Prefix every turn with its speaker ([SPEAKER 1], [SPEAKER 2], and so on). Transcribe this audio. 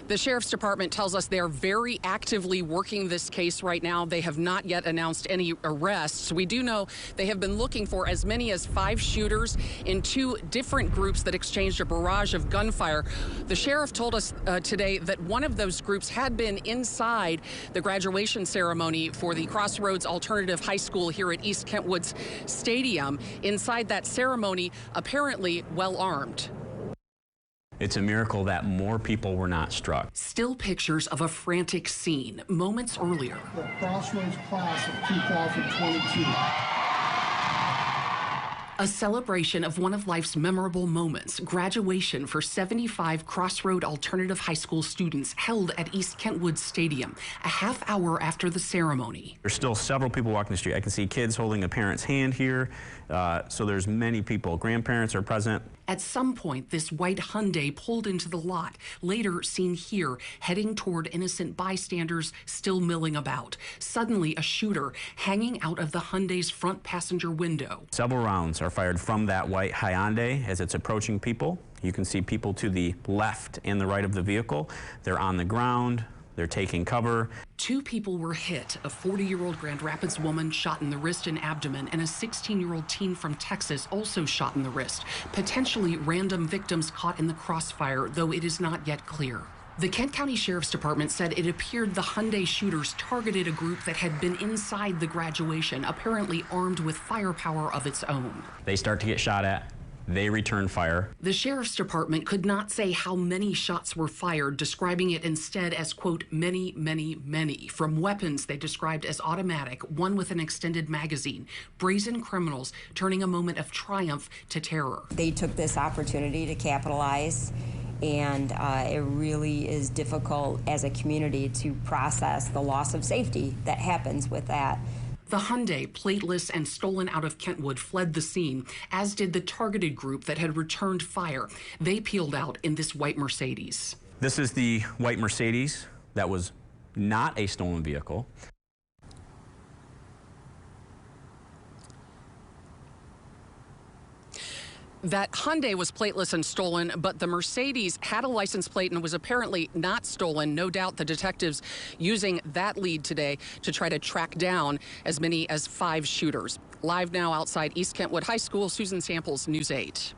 [SPEAKER 1] The Sheriff's Department tells us they're very actively working this case right now. They have not yet announced any arrests. We do know they have been looking for as many as 5 shooters in 2 different groups that exchanged a barrage of gunfire. The sheriff told us today that one of those groups had been inside the graduation ceremony for the Crossroads Alternative High School here at East Kentwood's Stadium. Inside that ceremony, apparently well armed.
[SPEAKER 2] It's a miracle that more people were not struck.
[SPEAKER 1] Still pictures of a frantic scene moments earlier.
[SPEAKER 3] The Crossroads class of 2022.
[SPEAKER 1] A celebration of one of life's memorable moments, graduation for 75 Crossroad Alternative High School students held at East Kentwood Stadium, a half hour after the ceremony.
[SPEAKER 2] There's still several people walking the street. I can see kids holding a parent's hand here, so there's many people. Grandparents are present.
[SPEAKER 1] At some point, this white Hyundai pulled into the lot, later seen here, heading toward innocent bystanders still milling about. Suddenly, a shooter hanging out of the Hyundai's front passenger window.
[SPEAKER 2] Several rounds are fired from that white Hyundai as it's approaching people. You can see people to the left and the right of the vehicle. They're on the ground. They're taking cover.
[SPEAKER 1] 2 people were hit, a 40-year-old Grand Rapids woman shot in the wrist and abdomen, and a 16-year-old teen from Texas also shot in the wrist. Potentially random victims caught in the crossfire, though it is not yet clear. The Kent County Sheriff's Department said it appeared the Hyundai shooters targeted a group that had been inside the graduation, apparently armed with firepower of its own.
[SPEAKER 2] They start to get shot at. They return fire.
[SPEAKER 1] The Sheriff's Department could not say how many shots were fired, describing it instead as, quote, many, many, many. From weapons they described as automatic, one with an extended magazine. Brazen criminals turning a moment of triumph to terror.
[SPEAKER 4] They took this opportunity to capitalize, and it really is difficult as a community to process the loss of safety that happens with that.
[SPEAKER 1] The Hyundai, plateless and stolen out of Kentwood, fled the scene, as did the targeted group that had returned fire. They peeled out in this white Mercedes.
[SPEAKER 2] This is the white Mercedes that was not a stolen vehicle.
[SPEAKER 1] That Hyundai was plateless and stolen, but the Mercedes had a license plate and was apparently not stolen. No doubt the detectives using that lead today to try to track down as many as 5 shooters. Live now outside East Kentwood High School, Susan Samples, News 8.